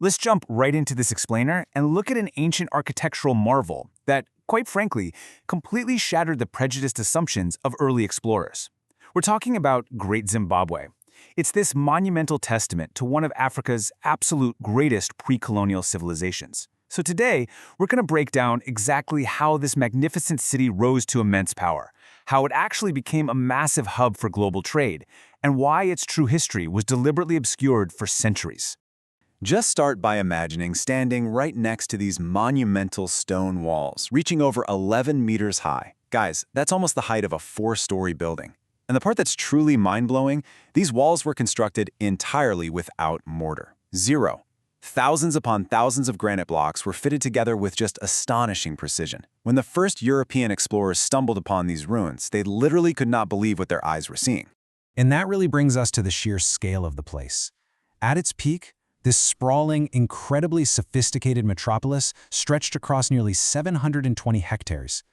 Let's jump right into this explainer and look at an ancient architectural marvel that, quite frankly, completely shattered the prejudiced assumptions of early explorers. We're talking about Great Zimbabwe. It's this monumental testament to one of Africa's absolute greatest pre-colonial civilizations. So today, we're going to break down exactly how this magnificent city rose to immense power, how it actually became a massive hub for global trade, and why its true history was deliberately obscured for centuries. Just start by imagining standing right next to these monumental stone walls, reaching over 11 meters high. Guys, that's almost the height of a 4-story building. And the part that's truly mind-blowing, these walls were constructed entirely without mortar. Zero. Thousands upon thousands of granite blocks were fitted together with just astonishing precision. When the first European explorers stumbled upon these ruins, they literally could not believe what their eyes were seeing. And that really brings us to the sheer scale of the place. At its peak, this sprawling, incredibly sophisticated metropolis stretched across nearly 720 hectares.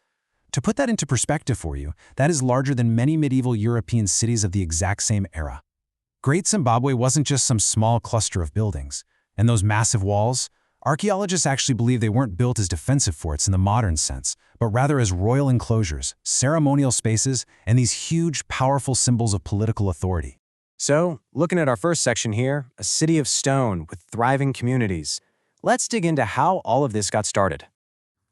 To put that into perspective for you, that is larger than many medieval European cities of the exact same era. Great Zimbabwe wasn't just some small cluster of buildings. And those massive walls, archaeologists actually believe they weren't built as defensive forts in the modern sense, but rather as royal enclosures, ceremonial spaces, and these huge, powerful symbols of political authority. So, looking at our first section here, a city of stone with thriving communities, let's dig into how all of this got started.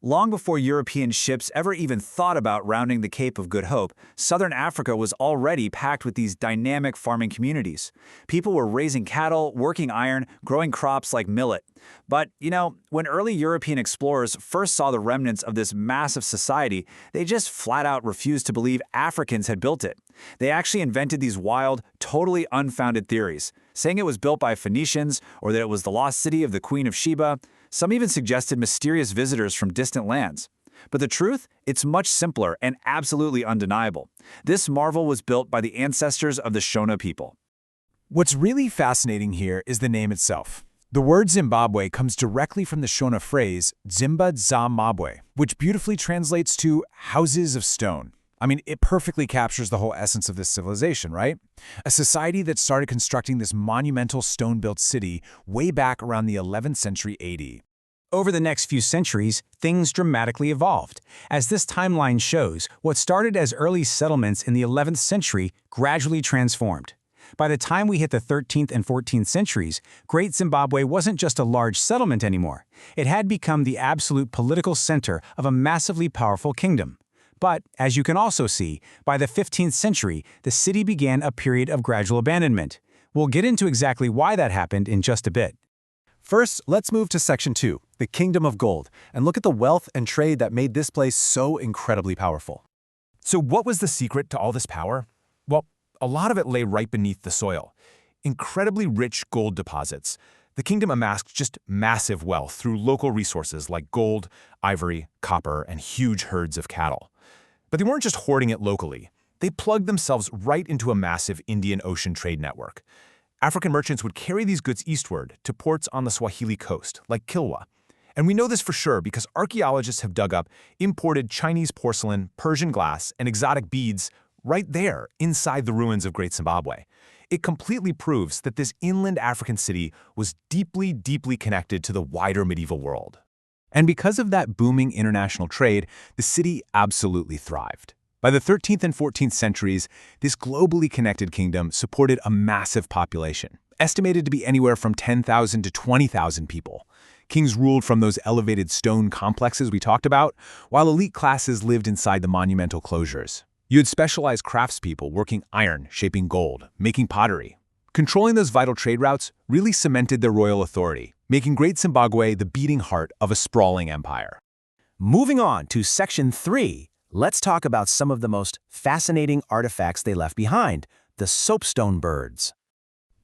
Long before European ships ever even thought about rounding the Cape of Good Hope, southern Africa was already packed with these dynamic farming communities. People were raising cattle, working iron, growing crops like millet. But, when early European explorers first saw the remnants of this massive society, they just flat out refused to believe Africans had built it. They actually invented these wild, totally unfounded theories, saying it was built by Phoenicians or that it was the lost city of the Queen of Sheba. Some even suggested mysterious visitors from distant lands. But the truth? It's much simpler and absolutely undeniable. This marvel was built by the ancestors of the Shona people. What's really fascinating here is the name itself. The word Zimbabwe comes directly from the Shona phrase Zimba za Mabwe, which beautifully translates to houses of stone. I mean, it perfectly captures the whole essence of this civilization, right? A society that started constructing this monumental stone-built city way back around the 11th century AD. Over the next few centuries, things dramatically evolved. As this timeline shows, what started as early settlements in the 11th century gradually transformed. By the time we hit the 13th and 14th centuries, Great Zimbabwe wasn't just a large settlement anymore. It had become the absolute political center of a massively powerful kingdom. But, as you can also see, by the 15th century, the city began a period of gradual abandonment. We'll get into exactly why that happened in just a bit. First, let's move to Section 2, the Kingdom of Gold, and look at the wealth and trade that made this place so incredibly powerful. So what was the secret to all this power? Well, a lot of it lay right beneath the soil. Incredibly rich gold deposits. The kingdom amassed just massive wealth through local resources like gold, ivory, copper, and huge herds of cattle. But they weren't just hoarding it locally. They plugged themselves right into a massive Indian Ocean trade network. African merchants would carry these goods eastward to ports on the Swahili coast, like Kilwa. And we know this for sure because archaeologists have dug up imported Chinese porcelain, Persian glass, and exotic beads right there inside the ruins of Great Zimbabwe. It completely proves that this inland African city was deeply, deeply connected to the wider medieval world. And because of that booming international trade, the city absolutely thrived. By the 13th and 14th centuries, this globally connected kingdom supported a massive population, estimated to be anywhere from 10,000 to 20,000 people. Kings ruled from those elevated stone complexes we talked about, while elite classes lived inside the monumental closures. You had specialized craftspeople working iron, shaping gold, making pottery. Controlling those vital trade routes really cemented their royal authority, making Great Zimbabwe the beating heart of a sprawling empire. Moving on to Section 3, let's talk about some of the most fascinating artifacts they left behind, the soapstone birds.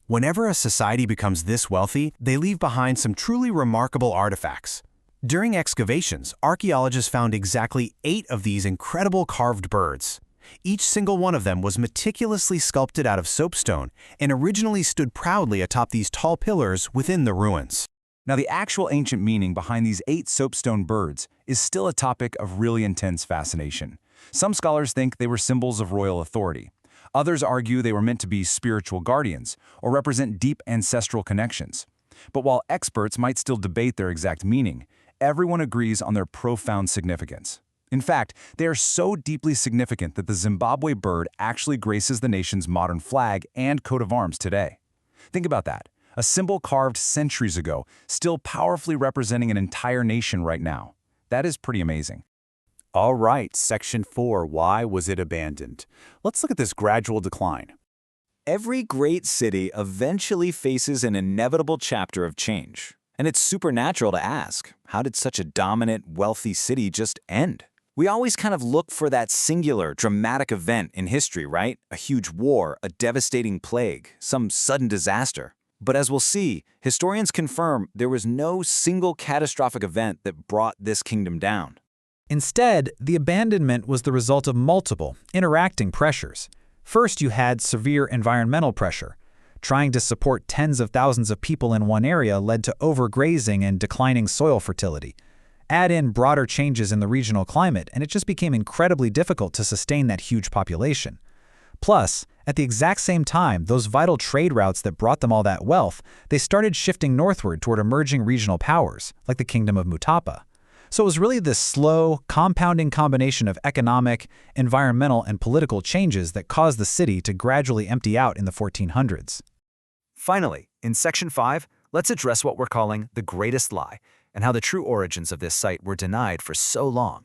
Whenever a society becomes this wealthy, they leave behind some truly remarkable artifacts. During excavations, archaeologists found exactly 8 of these incredible carved birds. Each single one of them was meticulously sculpted out of soapstone and originally stood proudly atop these tall pillars within the ruins. Now, the actual ancient meaning behind these 8 soapstone birds is still a topic of really intense fascination. Some scholars think they were symbols of royal authority. Others argue they were meant to be spiritual guardians or represent deep ancestral connections. But while experts might still debate their exact meaning, everyone agrees on their profound significance. In fact, they are so deeply significant that the Zimbabwe bird actually graces the nation's modern flag and coat of arms today. Think about that. A symbol carved centuries ago, still powerfully representing an entire nation right now. That is pretty amazing. All right, Section 4, why was it abandoned? Let's look at this gradual decline. Every great city eventually faces an inevitable chapter of change. And it's supernatural to ask, how did such a dominant, wealthy city just end? We always kind of look for that singular, dramatic event in history, right? A huge war, a devastating plague, some sudden disaster. But as we'll see, historians confirm there was no single catastrophic event that brought this kingdom down. Instead, the abandonment was the result of multiple, interacting pressures. First, you had severe environmental pressure. Trying to support tens of thousands of people in one area led to overgrazing and declining soil fertility. Add in broader changes in the regional climate, and it just became incredibly difficult to sustain that huge population. Plus, at the exact same time, those vital trade routes that brought them all that wealth, they started shifting northward toward emerging regional powers, like the Kingdom of Mutapa. So it was really this slow, compounding combination of economic, environmental, and political changes that caused the city to gradually empty out in the 1400s. Finally, in Section 5, let's address what we're calling the greatest lie, and how the true origins of this site were denied for so long.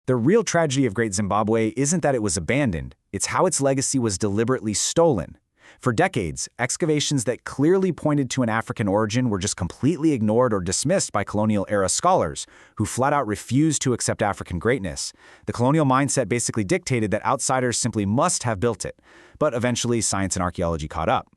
The real tragedy of Great Zimbabwe isn't that it was abandoned, it's how its legacy was deliberately stolen. For decades, excavations that clearly pointed to an African origin were just completely ignored or dismissed by colonial-era scholars, who flat-out refused to accept African greatness. The colonial mindset basically dictated that outsiders simply must have built it, but eventually science and archaeology caught up.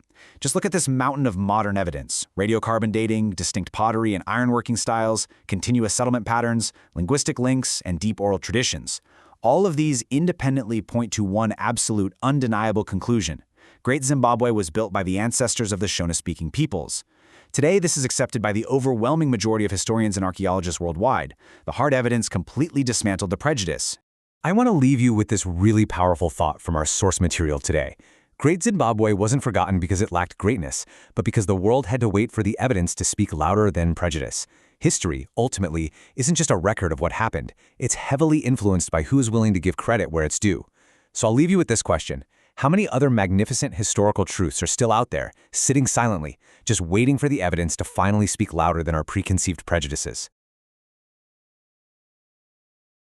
Just look at this mountain of modern evidence: radiocarbon dating, distinct pottery and ironworking styles, continuous settlement patterns, linguistic links, and deep oral traditions. All of these independently point to one absolute, undeniable conclusion. Great Zimbabwe was built by the ancestors of the Shona-speaking peoples. Today, this is accepted by the overwhelming majority of historians and archaeologists worldwide. The hard evidence completely dismantled the prejudice. I want to leave you with this really powerful thought from our source material today. Great Zimbabwe wasn't forgotten because it lacked greatness, but because the world had to wait for the evidence to speak louder than prejudice. History, ultimately, isn't just a record of what happened. It's heavily influenced by who's willing to give credit where it's due. So I'll leave you with this question. How many other magnificent historical truths are still out there, sitting silently, just waiting for the evidence to finally speak louder than our preconceived prejudices?